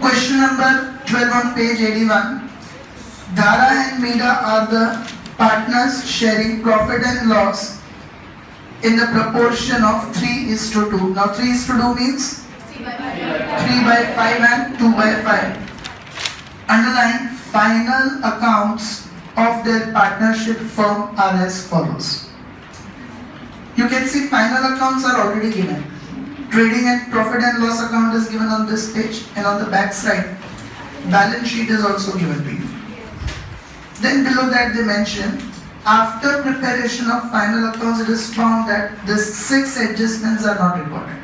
Question number 12 on page 81. Dhara and Meera are the partners sharing profit and loss in the proportion of 3:2. Now 3:2 means 3 by 5 and 2 by 5. Underline final accounts of their partnership firm are as follows. You can see final accounts are already given. Trading and profit and loss account is given on this page, and on the back side balance sheet is also given to you. Then below that they mention, after preparation of final accounts it is found that these 6 adjustments are not recorded.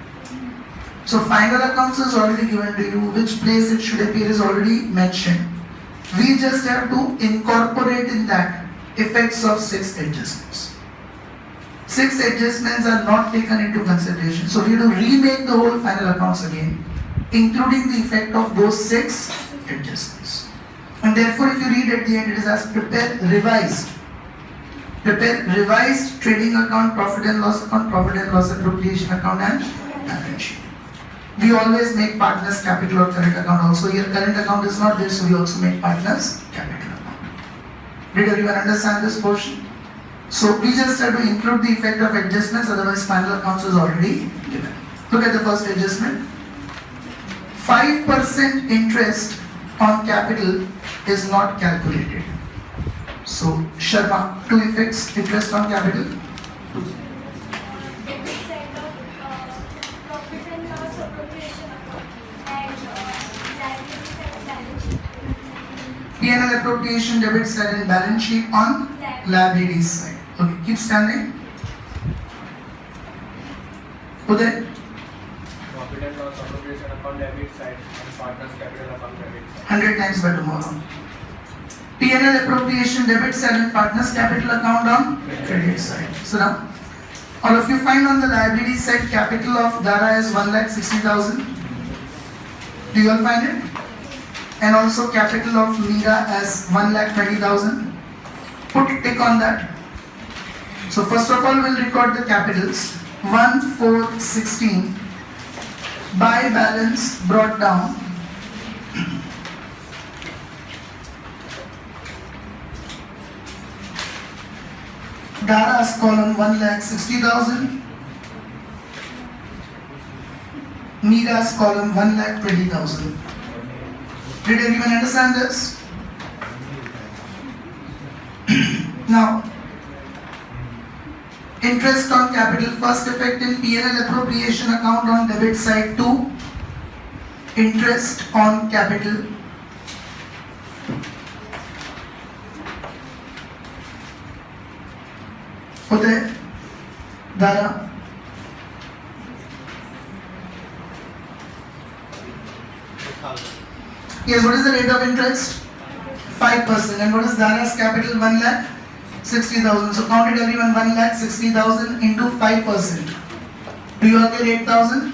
So final accounts is already given to you, which place it should appear is already mentioned. We just have to incorporate in that effects of 6 adjustments. 6 adjustments are not taken into consideration. So we have to remake the whole final accounts again, including the effect of those 6 adjustments. And therefore if you read at the end, it is as prepare revised. Prepare revised trading account, profit and loss account, profit and loss appropriation account and balance sheet. We always make partners capital or current account also. Here current account is not there, so we also make partners capital account. Did everyone understand this portion? So we just have to include the effect of adjustments, otherwise final accounts is already given. Look at the first adjustment. 5% interest on capital is not calculated. So Sharma, 2 effects interest on capital. Debit side of profit and loss appropriation account and liability side balance sheet. P&L appropriation debit side and balance sheet on liabilities side. Okay, keep standing. Uday. Profit and loss appropriation account debit side and partners capital account credit side. 100 times by tomorrow. P&L appropriation debit side and partners capital account on credit side. So now, all of you find on the liability side capital of Dhara is 1,60,000. Do you all find it? And also capital of Meera as 1,20,000. Put tick on that. So first of all we'll record the capitals. 1,416 by balance brought down. Dhara's column 1,60,000. Meera's column 1,20,000. Did everyone understand this? Now, interest on capital, first effect in P&L appropriation account on debit side 2. Interest on capital. Uday, Dhara. Yes, what is the rate of interest? 5%. And what is Dhara's capital? 1,60,000. So count it everyone, 1,60,000 into 5%. Do you all get 8,000?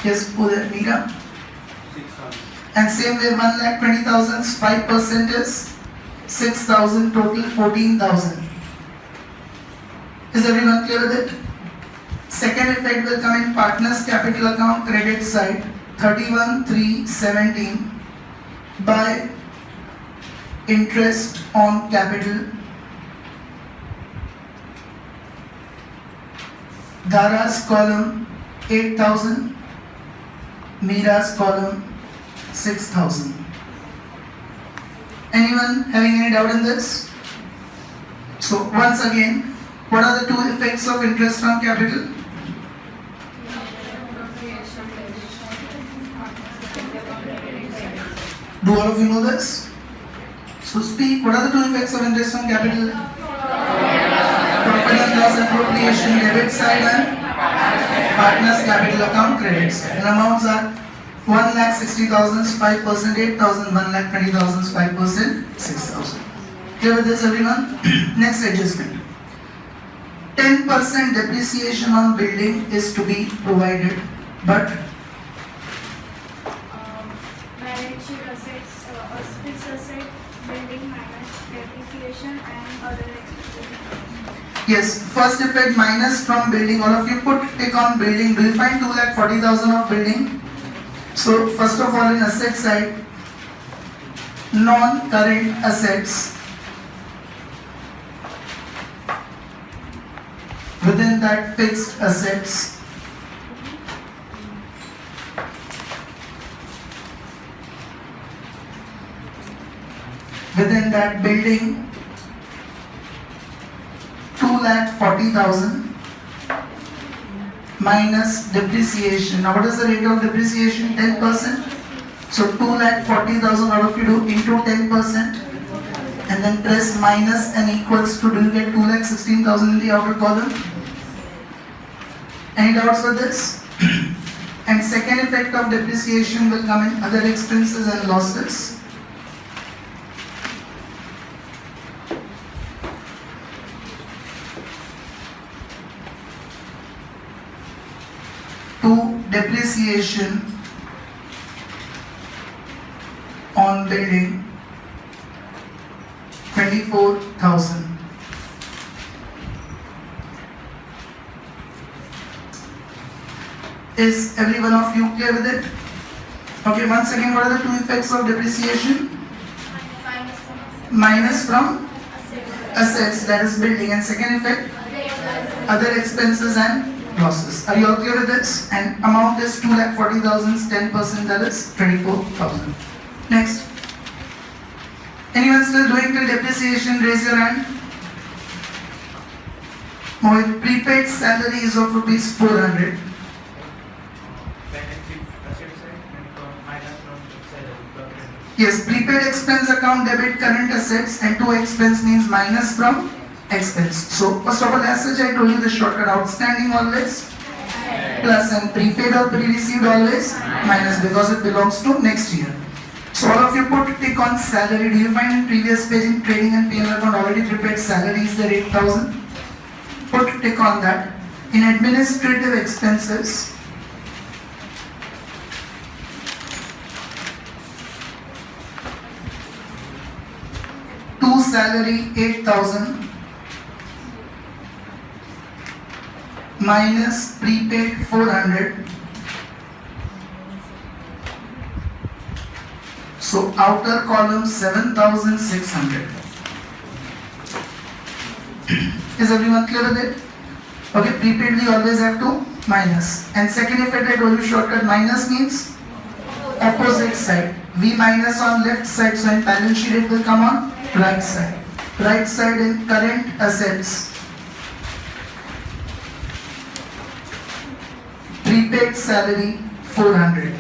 Yes, Uday, Meera. 6,000. And same way 1,20,000, 5% is 6,000, total 14,000. Is everyone clear with it? Second effect will come in partners capital account credit side 31,317 by interest on capital. Dhara's column 8,000, Meera's column 6,000. Anyone having any doubt in this? So once again, what are the 2 effects of interest on capital? Do all of you know this? So speak, what are the 2 effects of interest on capital? Profit and loss appropriation debit side and partners capital account credit side. And amounts are 1,60,000, 5%, 8,000, 1,20,000, 5%, 6,000. Clear with this everyone? Next adjustment. 10% depreciation on building is to be provided, but Balance sheet assets, fixed asset, building minus depreciation and other expenses. yes, first effect minus from building. All of you put tick on building. Do you find 2,40,000 of building? So first of all, in asset side, non-current assets, within that fixed assets, within that building, 2,40,000 minus depreciation. Now what is the rate of depreciation? 10%. So 2,40,000 out of you do into 10%, and then press minus and equals to, do you get 2,16,000 in the outer column? Any doubts with this? And second effect of depreciation will come in other expenses and losses. To depreciation on building, 24,000. Is every one of you clear with it? Okay, once again, what are the two effects of depreciation? Minus from assets, that is building, and second effect, other expenses and losses. Are you all clear with this? And amount is 2,40,000, 10%, that is 24,000. Next. Anyone still doing till depreciation? Raise your hand. Mohit, prepaid salaries of rupees 400. Yes, prepaid expense account debit current assets, and to expense means minus from expense. So first of all, as such, I told you the shortcut: outstanding always plus, and prepaid or pre-received always minus, because it belongs to next year. So all of you put tick on salary. Do you find in previous page in trading and P&L account already prepared salary is there 8,000? Put tick on that. In administrative expenses, to salary 8,000 minus prepaid 400. So outer column 7,600. Is everyone clear with it? Okay, prepaid we always have to minus. And second effect I told you shortcut, minus means opposite side. V minus on left side, so in balance sheet it will come on right side. Right side in current assets. Prepaid salary 400.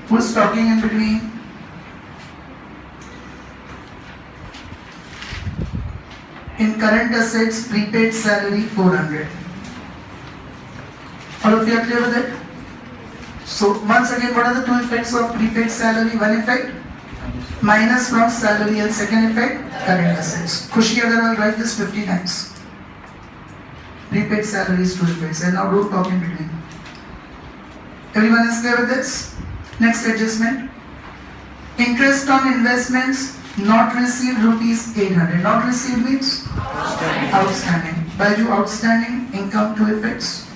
Who's talking in between? In current assets, prepaid salary 400. All of you are clear with it? So once again, what are the two effects of prepaid salary? One effect, minus from salary, and second effect, current assets. Khushi Agarwal, write this 50 times. Prepaid salary is two effects, and now don't talk in between. Everyone is clear with this? Next adjustment. Interest on investments not received rupees 800. Not received means outstanding. Baiju, outstanding income two effects.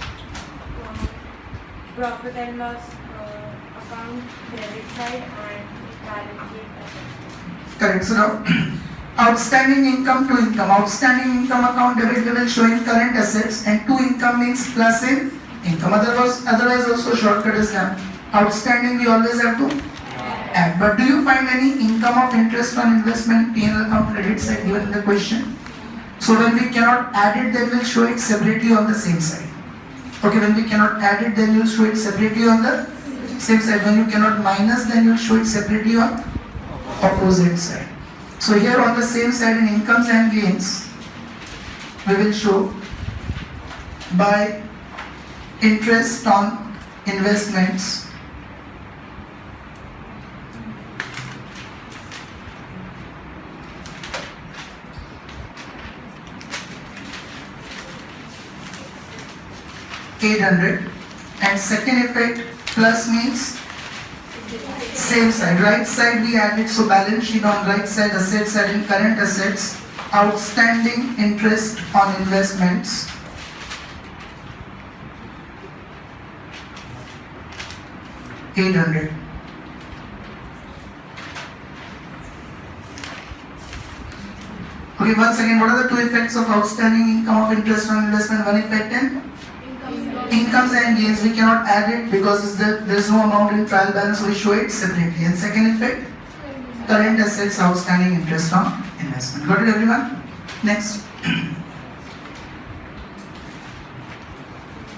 Profit and loss account credit side and balance sheet asset. Correct. So now, outstanding income to income. Outstanding income account debit level showing current assets, and to income means plus in income. Otherwise also shortcut is done. Outstanding we always have to add. But do you find any income of interest on investment P&L account credit side given in the question? So when we cannot add it, then we'll show it separately on the same side. Okay, when we cannot add it, then you'll show it separately on the same side. When you cannot minus, then you'll show it separately on opposite side. So here on the same side in incomes and gains, we will show by interest on investments, $800, and second effect plus means same side. Right side we added, so balance sheet on right side, asset side in current assets, outstanding interest on investments 800. Okay, once again, what are the two effects of outstanding income of interest on investment? One effect in incomes and gains. We cannot add it because there's no amount in trial balance, so we show it separately. And second effect, current assets outstanding interest on investment. Got it, everyone? Next.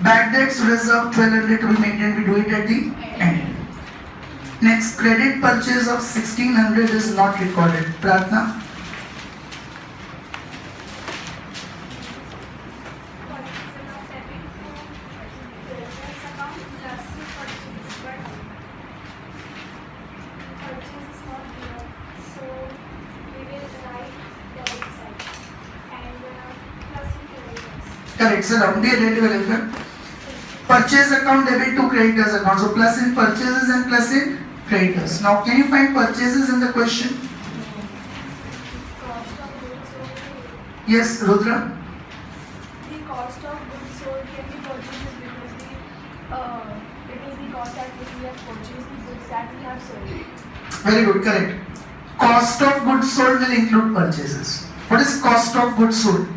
Bad debts reserve 1200 to be maintained. We do it at the end. Next, credit purchase of 1600 is not recorded. Pratna. Correct, sir. Round the relative welfare. Purchase account debit to creditors account. So plus in purchases and plus in creditors. Now can you find purchases in the question? Cost of goods sold. Yes, Rudra. The cost of goods sold can be purchased because it is the cost at which we have purchased the goods that we have sold. Very good, correct. Cost of goods sold will include purchases. What is cost of goods sold?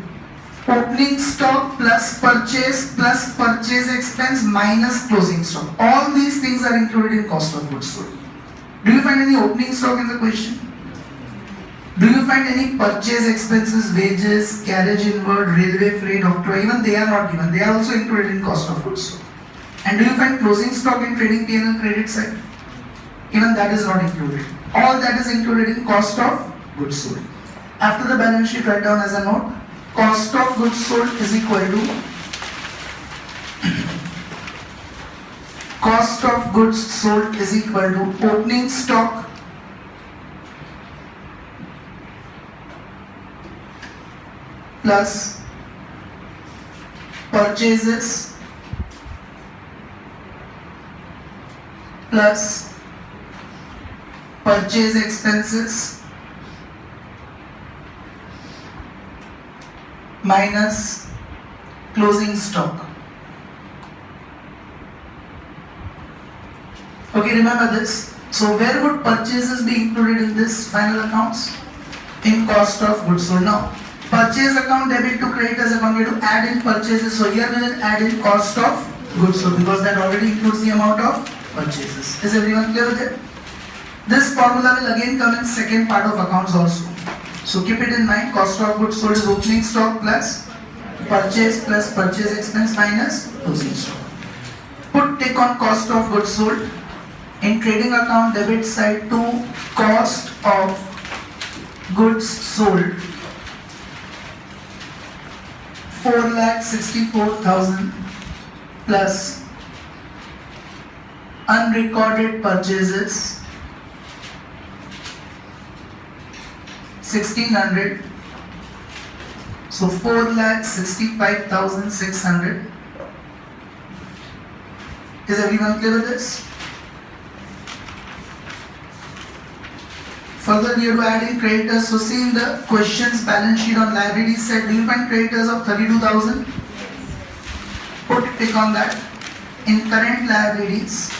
Opening stock plus purchase expense minus closing stock. All these things are included in cost of goods sold. Do you find any opening stock in the question? Do you find any purchase expenses, wages, carriage inward, railway freight, octroi? Even they are not given. They are also included in cost of goods sold. And do you find closing stock in trading P&L credit side? Even that is not included. All that is included in cost of goods sold. After the balance sheet, write down as a note. Cost of goods sold is equal to cost of goods sold is equal to opening stock plus purchases plus purchase expenses minus closing stock. Okay, remember this. So where would purchases be included in this final accounts? In cost of goods sold. Now, purchase account debit to creditors account, we have to add in purchases. So here we will add in cost of goods sold because that already includes the amount of purchases. Is everyone clear with it? This formula will again come in second part of accounts also. So keep it in mind, cost of goods sold is opening stock plus purchase expense minus closing stock. Put tick on cost of goods sold. In trading account debit side to cost of goods sold 4,64,000 plus unrecorded purchases 1,600, so 4,65,600. Is everyone clear with this? Further, we have to add in creditors. So, see in the questions balance sheet on liability side, do you find creditors of 32,000? Put tick on that. In current liabilities,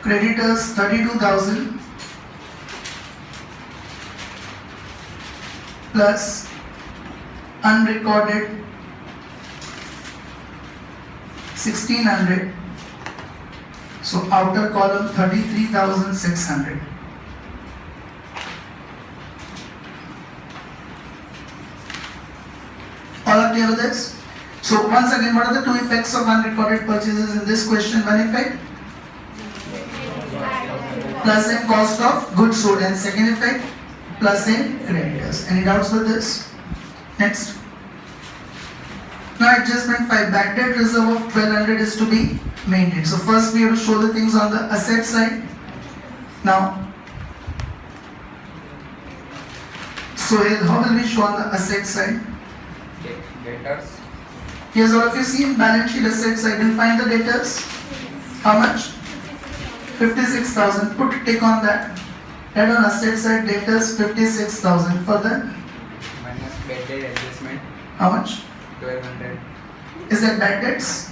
creditors 32,000 plus unrecorded 1,600, so outer column 33,600. All are clear with this? So once again, what are the two effects of unrecorded purchases in this question? One effect, plus in cost of goods sold, and second effect, plus in creditors. Any doubts with this? Next. Now adjustment 5, bad debt reserve of 1200 is to be maintained. So first we have to show the things on the asset side. Now, Sohail, how will we show on the asset side? Debtors. Yes, all of you see in balance sheet asset side, you find the debtors. How much? 56,000. Put tick on that. Right on asset side, debtors 56,000. Further, Minus bad debt adjustment. How much? 1200. Is that bad debts?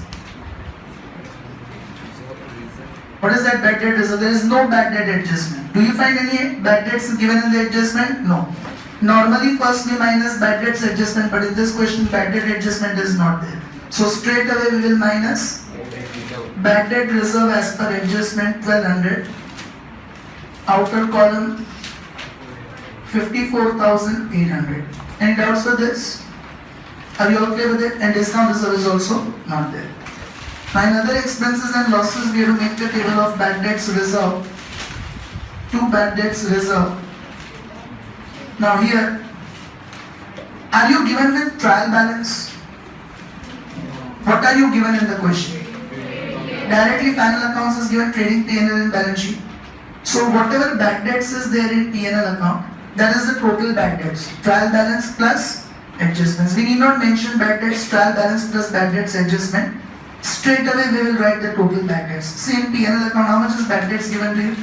What is that bad debt reserve? There is no bad debt adjustment. Do you find any bad debts given in the adjustment? No. Normally first we minus bad debts adjustment, but in this question bad debt adjustment is not there. So straight away we will minus bad debt reserve as per adjustment 1200. Outer column 54,800. Any doubts for this? Are you okay with it? And discount reserve is also not there. Now in other expenses and losses, we have to make the table of bad debts reserve. 2 bad debts reserve. Now here, are you given with trial balance? What are you given in the question? Directly final accounts is given trading P&L and balance sheet. So whatever bad debts is there in P&L account, that is the total bad debts. Trial balance plus adjustments. We need not mention bad debts, trial balance plus bad debts adjustment. Straight away we will write the total bad debts. See in P&L account, how much is bad debts given to you?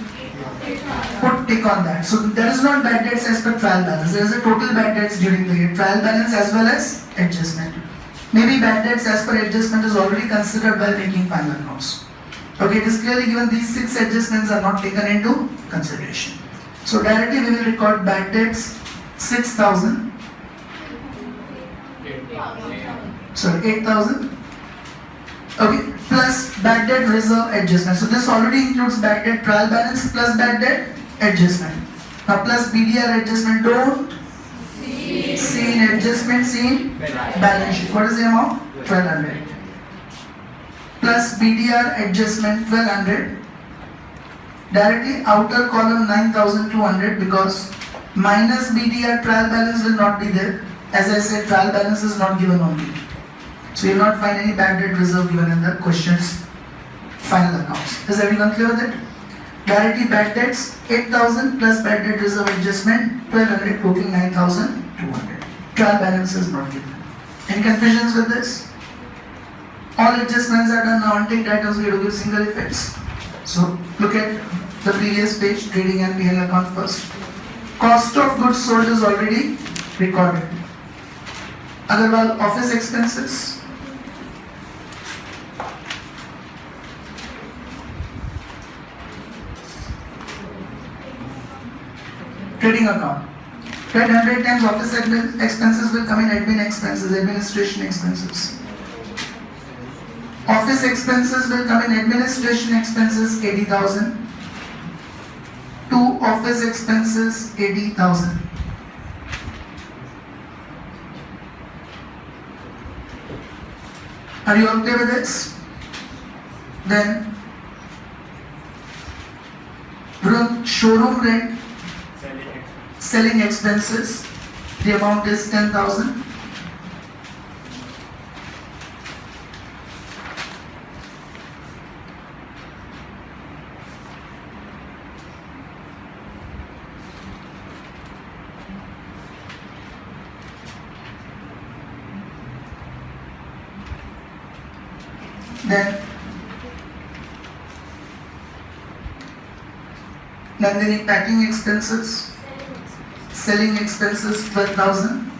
Put tick on that. So there is not bad debts as per trial balance. There is a total bad debts during the year. Trial balance as well as adjustment. Maybe bad debts as per adjustment is already considered while making final accounts. Okay, it is clearly given these 6 adjustments are not taken into consideration. So directly we will record bad debts 6,000. Sorry, 8,000. Okay, plus bad debt reserve adjustment. So this already includes bad debt trial balance plus bad debt adjustment. Now plus BDR adjustment, don't see in adjustment, see in balance sheet. What is the amount? 1200. Plus BDR adjustment 1200. Directly outer column 9200 because minus BDR trial balance will not be there. As I said, trial balance is not given only. So you will not find any bad debt reserve given in the question's final accounts. Is everyone clear with it? Directly bad debts 8,000 plus bad debt reserve adjustment 1200, total 9,200. Trial balance is not given. Any confusions with this? All adjustments are done now. Unticked items we have to give single effects. So look at the previous page, trading and P&L account first. Cost of goods sold is already recorded. Agarwal, office expenses. Trading account. 100 times office expenses will come in admin expenses, administration expenses. Office expenses will come in administration expenses 80,000. 2 office expenses 80,000. Are you okay with this? Then showroom rent, selling expenses, the amount is 10,000. Then Nandini packing expenses, selling expenses 12,000.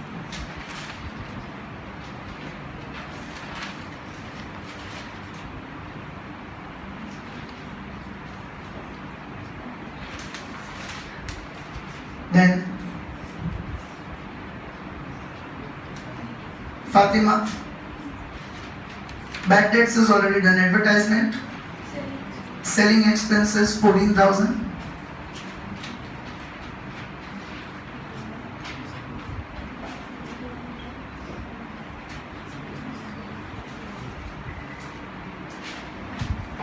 Then Fatima, bad debts is already done. Advertisement, selling expenses 14,000.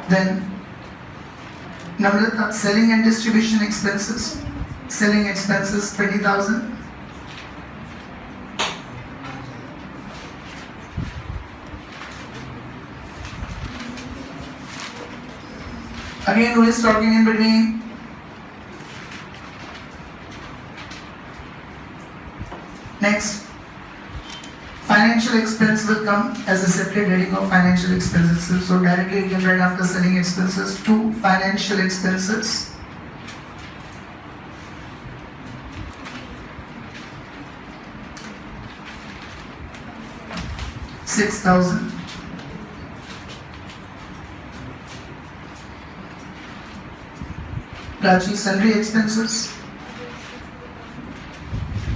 Then Namrata, selling and distribution expenses, selling expenses 20,000. Again, who is talking in between? Next, financial expense will come as a separate heading of financial expenses. So directly you can write after selling expenses 2 financial expenses. 6,000. Prachi, sundry expenses.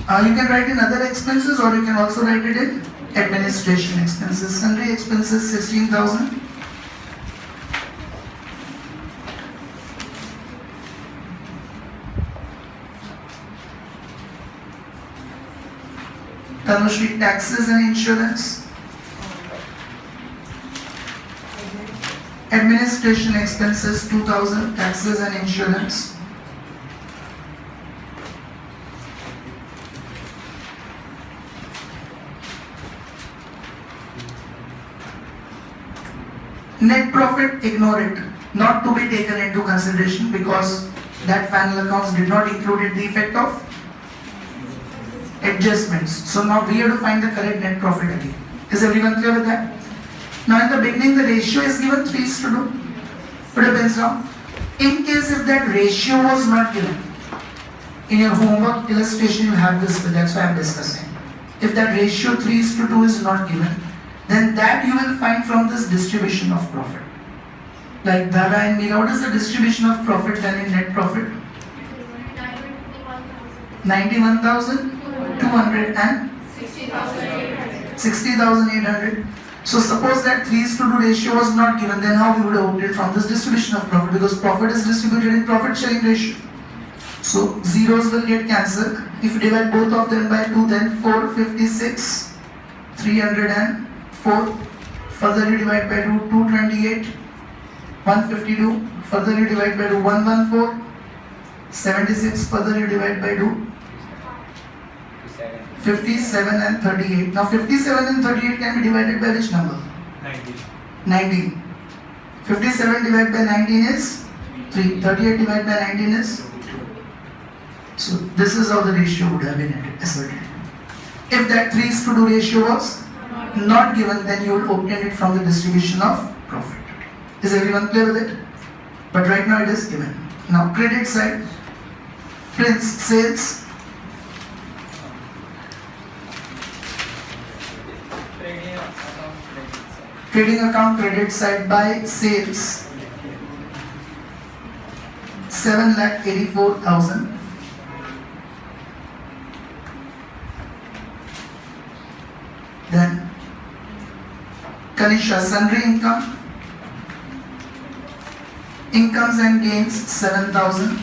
You can write in other expenses or you can also write it in administration expenses. Sundry expenses 16,000. Tanushri, taxes and insurance. Administration expenses 2,000, taxes and insurance. Net profit, ignore it, not to be taken into consideration because that final accounts did not include the effect of adjustments. So now we have to find the correct net profit again. Is everyone clear with that? Now in the beginning the ratio is given 3:2. Put a pencil down. In case if that ratio was not given, in your homework illustration you have this, but that's why I am discussing. If that ratio 3:2 is not given, then that you will find from this distribution of profit. Like Dara and Meera, what is the distribution of profit then in net profit? 91,200 and 60,800. So suppose that 3:2 ratio was not given, then how we would have opted from this distribution of profit, because profit is distributed in profit sharing ratio. So zeros will get cancelled. If you divide both of them by 2, then 456, 304. Further you divide by 2, 228, 152. Further you divide by 2, 114, 76. Further you divide by 2, 57 and 38. Now 57 and 38 can be divided by which number? 19. 57 divided by 19 is 3. 38 divided by 19 is 2. So this is how the ratio would have been asserted. If that 3:2 ratio was not given, then you would obtain it from the distribution of profit. Is everyone clear with it? But right now it is given. Now credit side, Prince, sales. Trading account credit side by sales 7,84,000. Then Kanisha, sundry income, incomes and gains 7,000.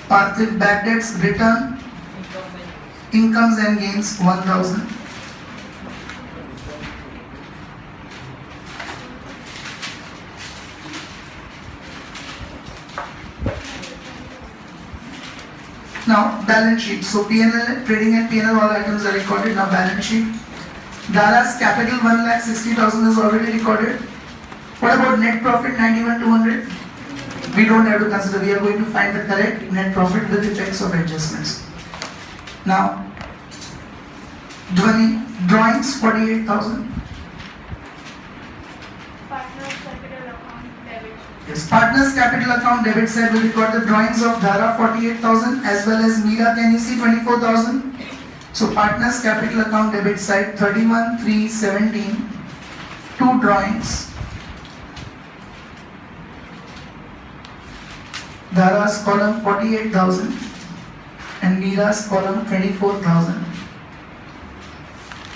Parthiv, bad debts, return, incomes and gains 1,000. Now balance sheet. So P&L, trading and P&L, all items are recorded. Now balance sheet. Dara's capital 1,60,000 is already recorded. What about net profit 91,200? We don't have to consider. We are going to find the correct net profit with effects of adjustments. Now Dhwani, drawings 48,000. Partners capital account debit. Yes, partners capital account debit side will record the drawings of Dhara 48,000 as well as Meera, can you see 24,000? So partners capital account debit side 31,317, 2 drawings. Dhara's column 48,000 and Meera's column 24,000.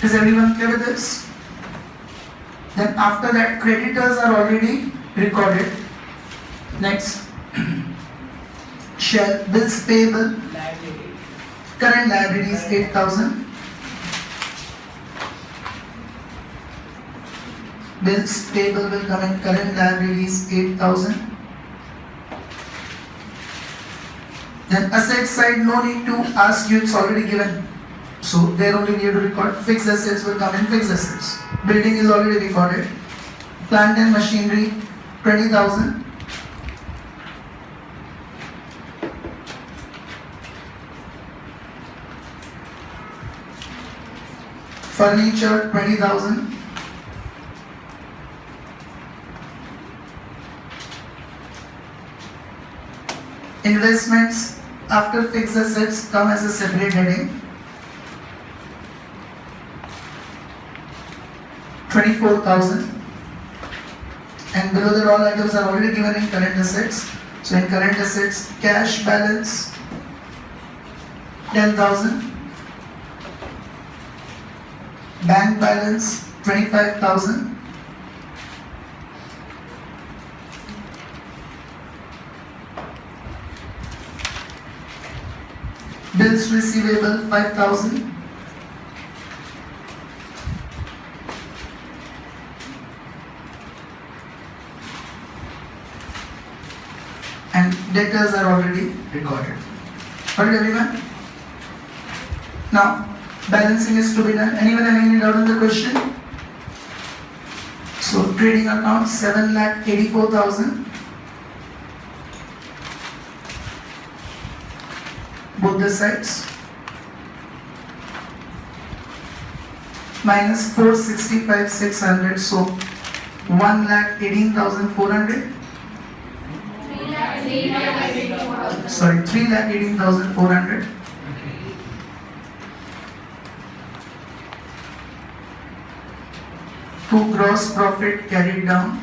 Is everyone clear with this? Then after that creditors are already recorded. Next, shell, bills payable, current liabilities 8,000. Bills payable will come in current liabilities 8,000. Then asset side, no need to ask you, it's already given. So there only we have to record. Fixed assets will come in fixed assets. Building is already recorded. Plant and machinery 20,000. Furniture 20,000. Investments after fixed assets come as a separate heading. 24,000. And below that all items are already given in current assets. So in current assets, cash balance 10,000. Bank balance 25,000. Bills receivable 5,000. And debtors are already recorded. Got it, everyone? Now, balancing is to be done. Anyone having any doubt on the question? So, trading account 7,84,000. Both the sides. Minus 465,600. So, 1,18,400. Sorry, 3,18,400. To gross profit carried down.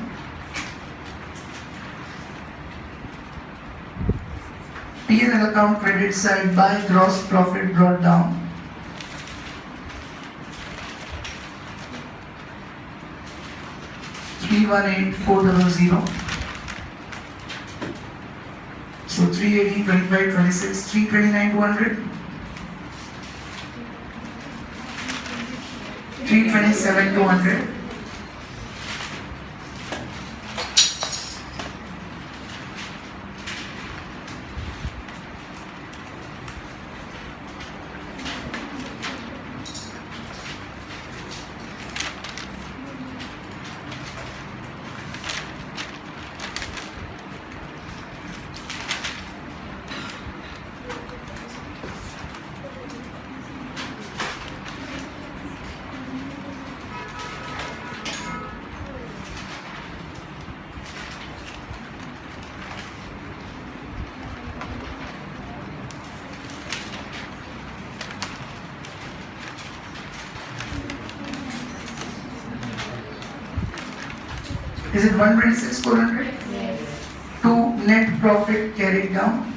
P&L account credit side by gross profit brought down. $318,400. So 380, 25, 26, 329, 200. 327, 200. Is it 126,400? Yes. To net profit carried down.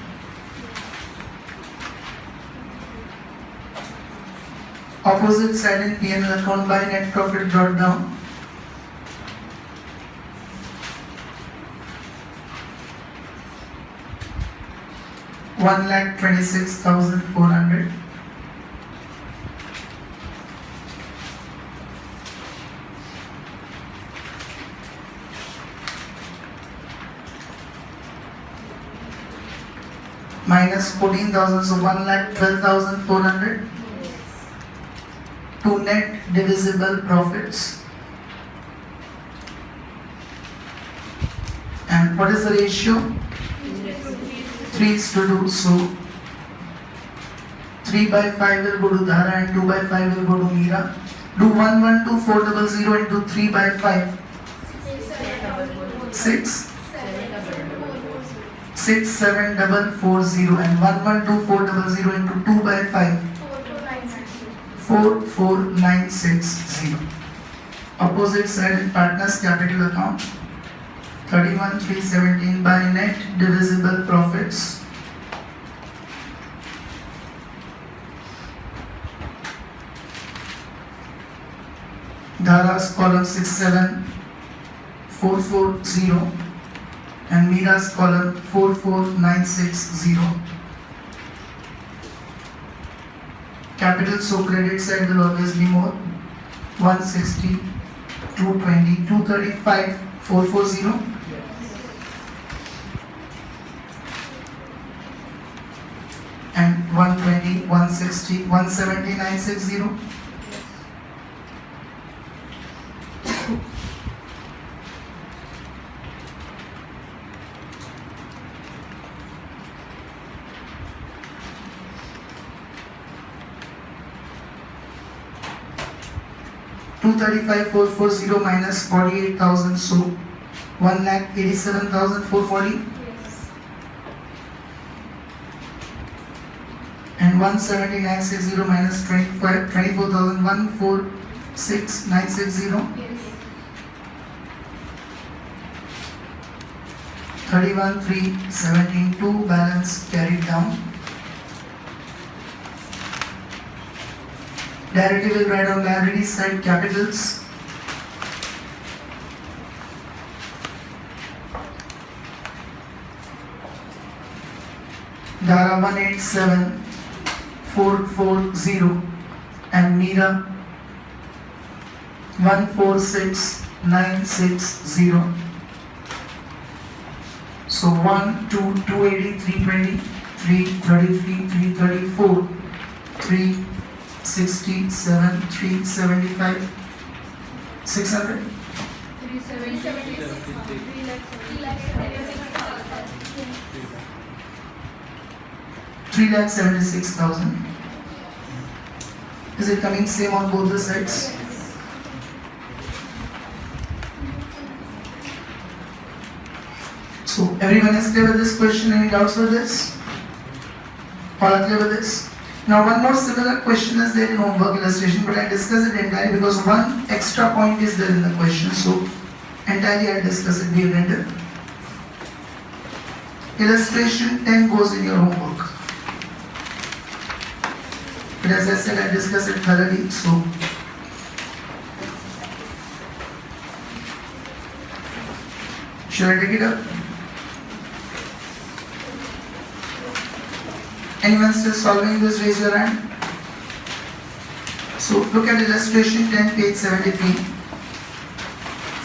Opposite side in P&L account by net profit brought down. $1,26,400. Minus 14,000, so 1,12,400. To net divisible profits. And what is the ratio? 3:2. So 3 by 5 will go to Dhara and 2 by 5 will go to Meera. Do 1,124,000 into 3 by 5. 6,7,440 and 1,124,000 into 2 by 5. 44,960. Opposite side in partners capital account 31,317 by net divisible profits. Dhara's column 67,440 and Meera's column 44,960. Capital, so credit side will always be more. 160, 220, 235, 440. And 120, 160, 170, 960. $235,440 minus 48,000, so 1,87,440. Yes. and 17960 minus 24,146,960. 31,317.2 balance carried down. Directly will write on liability side capitals. Dhara 187,440 and Meera 146,960. So 1, 2, 280, 320, 333, 334, 367, 375, 600. 3,76,000. Is it coming same on both the sides? So everyone is clear with this question? Any doubts with this? All are clear with this? Now one more similar question is there in homework illustration, but I discuss it entirely because one extra point is there in the question. So entirely I discuss it here and there. Illustration 10 goes in your homework. But as I said, I discuss it thoroughly, so should I take it up? Anyone still solving this, raise your hand. So look at illustration 10, page 73.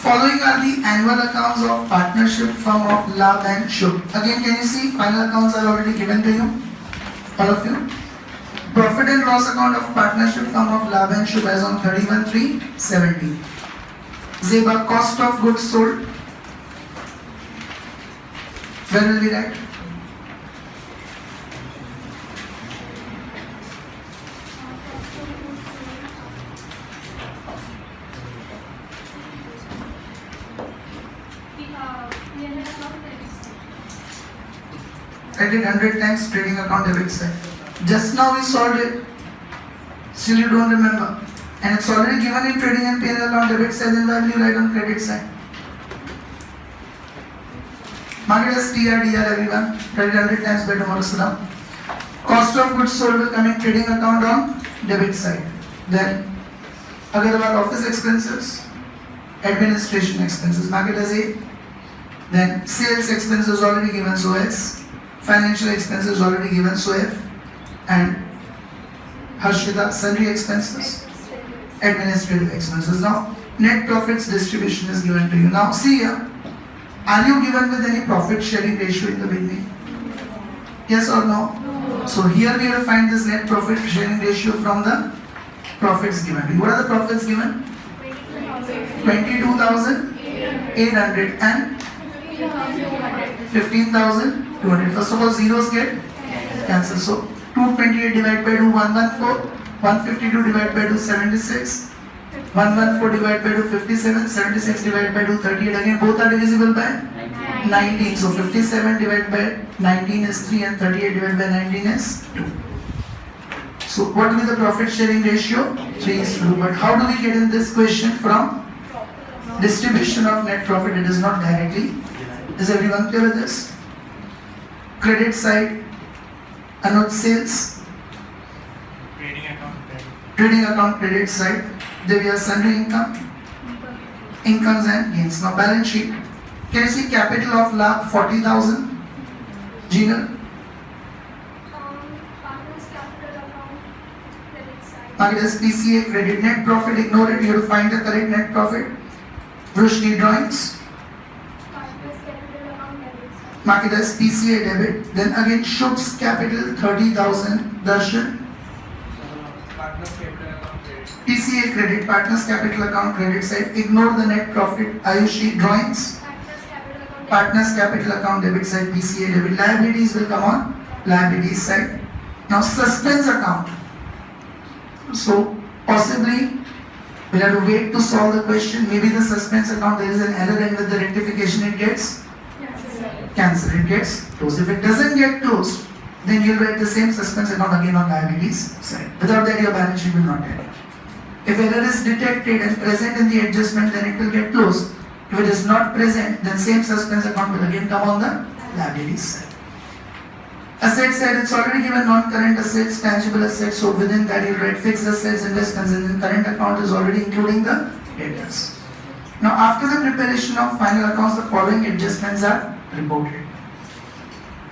Following are the annual accounts of partnership firm of Labh and Shubh. Again, can you see final accounts are already given to you? All of you? Profit and loss account of partnership firm of Labh and Shubh as on 31/3/17. Zeba, cost of goods sold. Where will we write? Write it 100 times, trading account debit side. Just now we solved it. Still you don't remember. And it's already given in trading and P&L account debit side, then why will you write on credit side? Mark it as TRDR everyone. Write it 100 times by tomorrow, Salam. Cost of goods sold will come in trading account on debit side. Then Agarwal office expenses, administration expenses, mark it as A. Then sales expenses already given, so S. Financial expenses already given, so F. And Harshita, sundry expenses, administrative expenses. Now, net profits distribution is given to you. Now, see here, are you given with any profit sharing ratio in the beginning? Yes or no? So, here we have to find this net profit sharing ratio from the profits given to you. What are the profits given? 22,800 and 15,200. First of all, zeros get cancelled. So 228 divided by 2, 114. 152 divided by 2, 76. 114 divided by 2, 57. 76 divided by 2, 38. Again, both are divisible by 19. So 57 divided by 19 is 3 and 38 divided by 19 is 2. So what will be the profit sharing ratio? 3:2. But how do we get in this question from distribution of net profit? It is not directly. Is everyone clear with this? Credit side, Anuj sales, trading account credit side, there we have sundry income, incomes and gains. Now balance sheet, can you see capital of Labh 40,000? Gina, Partners capital account credit side. mark it as PCA credit. Net profit, ignore it, you have to find the correct net profit. Rushni drawings, Partners capital account debit side. mark it as PCA debit. Then again Shubh's capital 30,000. Darshan, Partners capital account credit. PCA credit, partners capital account credit side. Ignore the net profit. Ayushi drawings, Partners capital account debit partners capital account debit side, PCA debit. Liabilities will come on liabilities side. Now suspense account. So possibly we'll have to wait to solve the question. Maybe the suspense account there is an error and with the rectification it gets cancelled. It gets closed. If it doesn't get closed, then you'll write the same suspense account again on liabilities side. Without that, your balance sheet will not tally. If error is detected and present in the adjustment, then it will get closed. If it is not present, then same suspense account will again come on the liabilities side. Asset side, it's already given non-current assets, tangible assets, so within that you'll write fixed assets, investments, and then current account is already including the debtors. Now after the preparation of final accounts, the following adjustments are reported.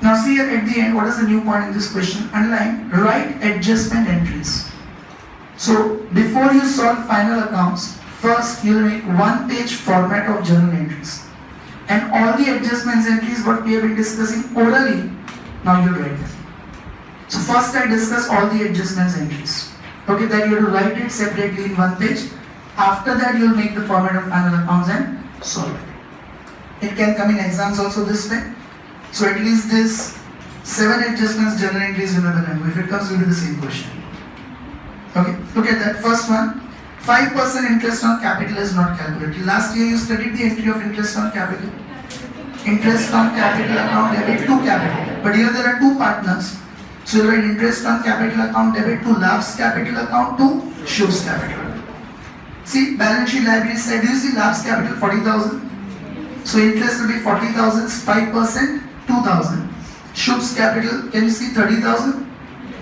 Now see here at the end, what is the new point in this question? Underline, write adjustment entries. So before you solve final accounts, first you will make one-page format of journal entries. And all the adjustments entries what we have been discussing orally, now you will write them. So first I discuss all the adjustments entries. Okay, then you have to write it separately in one page. After that you will make the format of final accounts and solve it. It can come in exams also this way. So at least this 7 adjustments journal entries remember. If it comes, it will be the same question. Okay, look at that first one. 5% interest on capital is not calculated. Last year you studied the entry of interest on capital. Interest on capital account debit to capital. But here there are two partners. So you write interest on capital account debit to Labs capital account to Shubh's capital. See, balance sheet liability side, do you see Labs capital 40,000? So interest will be 40,000, 5%, 2,000. Shubh's capital, can you see 30,000?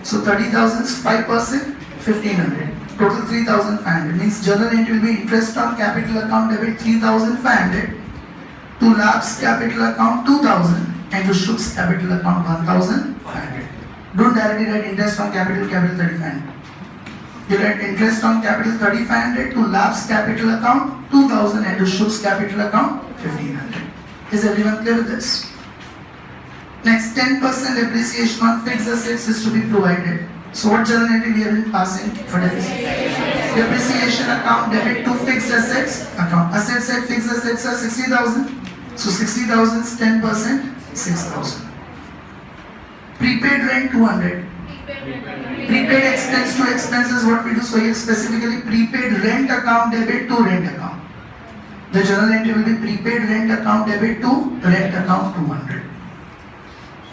So 30,000 is 5%, 1,500. Total 3,500. Means journal entry will be interest on capital account debit 3,500 to Labs capital account 2,000 and to Shubh's capital account 1,500. Don't directly write interest on capital 3,500. You write interest on capital 3,500 to Labs capital account 2,000 and to Shubh's capital account 1,500. Is everyone clear with this? Next, 10% depreciation on fixed assets is to be provided. So what journal entry we have been passing for depreciation? Depreciation account debit to fixed assets account. Asset side fixed assets are 60,000. So 60,000 is 10%, 6,000. Prepaid rent 200. Prepaid expense to expenses what we do. So here specifically prepaid rent account debit to rent account. The journal entry will be prepaid rent account debit to rent account 200.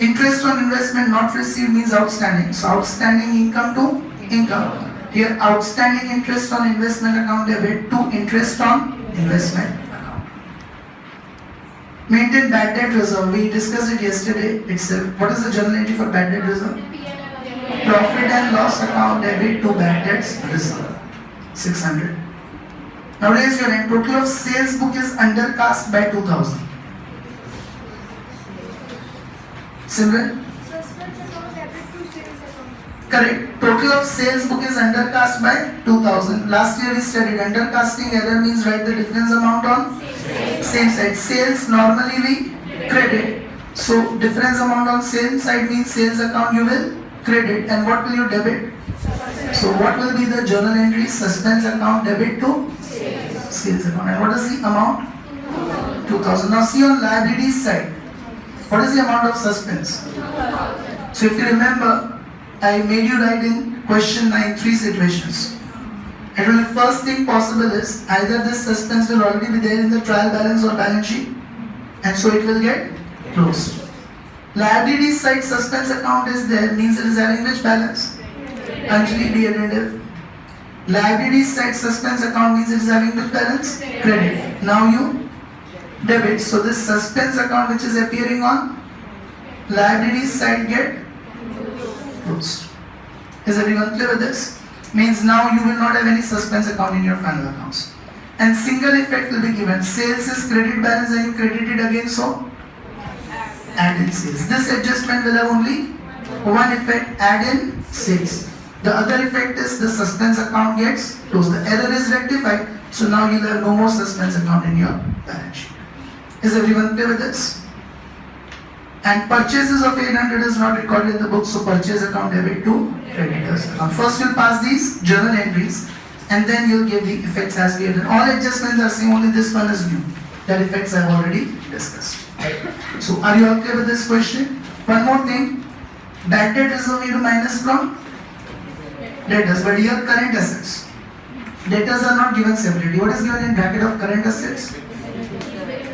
Interest on investment not received means outstanding. So outstanding income to income. Here outstanding interest on investment account debit to interest on investment account. Maintain bad debt reserve. We discussed it yesterday itself. What is the journal entry for bad debt reserve? Profit and loss account debit to bad debts reserve. 600. Now raise your hand. Total of sales book is undercast by 2,000. Simran? Suspense account debit to sales account. Correct. Total of sales book is undercast by 2,000. Last year we studied undercasting error means write the difference amount on same side. Sales normally we credit. So difference amount on same side means sales account you will credit. And what will you debit? So what will be the journal entry? Suspense account debit to sales account. And what is the amount? 2,000. Now see on liabilities side. What is the amount of suspense? So if you remember, I made you write in question 9 3 situations. And the first thing possible is either this suspense will already be there in the trial balance or balance sheet, and so it will get closed. Liability side suspense account is there means it is having which balance? Anjali, be attentive. Liability side suspense account means it is having which balance? Credit. Now you debit. So this suspense account which is appearing on liability side get closed. Is everyone clear with this? Means now you will not have any suspense account in your final accounts. And single effect will be given. Sales is credit balance and you credit it again, so add in sales. This adjustment will have only one effect, add in sales. The other effect is the suspense account gets closed. The error is rectified, so now you will have no more suspense account in your balance sheet. Is everyone clear with this? And purchases of 800 is not recorded in the book, so purchase account debit to creditors account. First you'll pass these journal entries and then you'll give the effects as we have done. All adjustments are same, only this one is new. That effects I have already discussed. So are you all clear with this question? One more thing. Bad debt reserve we have to minus from debtors, but here current assets. Debtors are not given separately. What is given in bracket of current assets?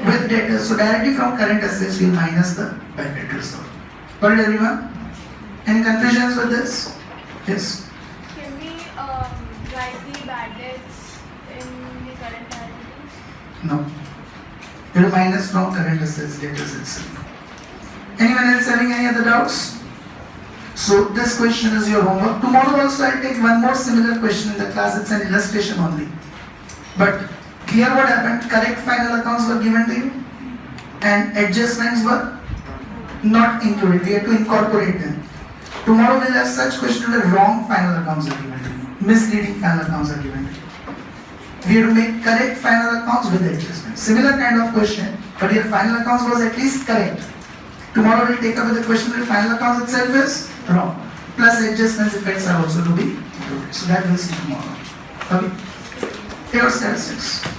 With debtors. So directly from current assets we will minus the bad debt reserve. Got it everyone? Any confusions with this? Yes. Can we write the bad debts in the current liabilities? No. It will minus from current assets debtors itself. Anyone else having any other doubts? So this question is your homework. Tomorrow also I'll take one more similar question in the class. It's an illustration only. But here what happened? Correct final accounts were given to you and adjustments were not included. We have to incorporate them. Tomorrow we'll have such question where wrong final accounts are given to you. Misleading final accounts are given to you. We have to make correct final accounts with adjustments. Similar kind of question, but your final accounts was at least correct. Tomorrow we'll take up with the question where final accounts itself is wrong. Plus adjustments effects are also to be included. So that we'll see tomorrow. Okay. Here are statistics.